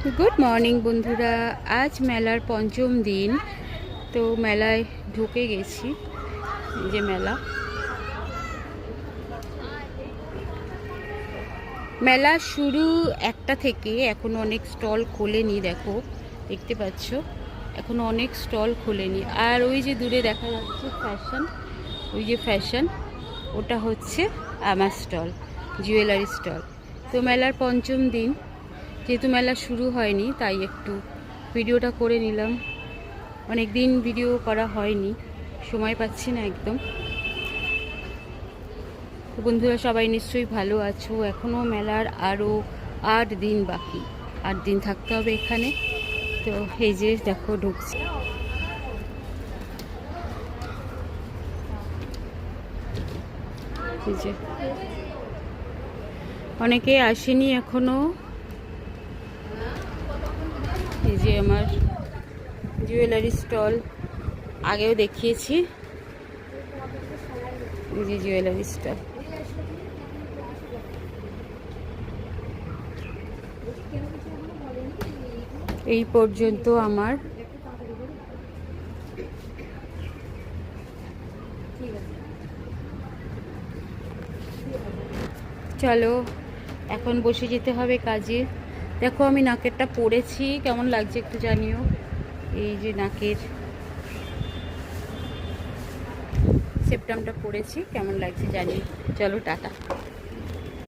Good morning বন্ধুরা, আজ মেলার পঞ্চম দিন। তো মেলায় ঢুকে গেছি। এই যে মেলা শুরু 1টা থেকে, এখনো অনেক স্টল খোলেনি। দেখো, দেখতে পাচ্ছ, এখনো অনেক স্টল খোলেনি। আর ওই যে দূরে দেখা যাচ্ছে ফ্যাশন, ওই যে ফ্যাশন, ওটা হচ্ছে আমার স্টল, জুয়েলারি স্টল। তো মেলার পঞ্চম দিন, যেহেতু মেলা শুরু হয়নি তাই একটু ভিডিওটা করে নিলাম। অনেক দিন ভিডিও করা হয়নি, সময় পাচ্ছি না একদম। তো বন্ধুরা, সবাই নিশ্চয়ই ভালো আছো। এখনও মেলার আরও 8 দিন বাকি, 8 দিন থাকতে হবে এখানে। তো এই যে দেখো ঢুকছি। এই যে অনেকে আসেনি এখনো। এই যে আমার জুয়েলারি স্টল, আগেও দেখিয়েছি। এই যে জুয়েলারি স্টল। এই পর্যন্ত আমার। চলো, এখন বসে যেতে হবে কাজে। দেখো, আমি নাকেরটা পরেছি, কেমন লাগছে একটু জানিও। এই যে নাকের সেপ্টামটা পরেছি, কেমন লাগছে জানিও। চলো, টাটা।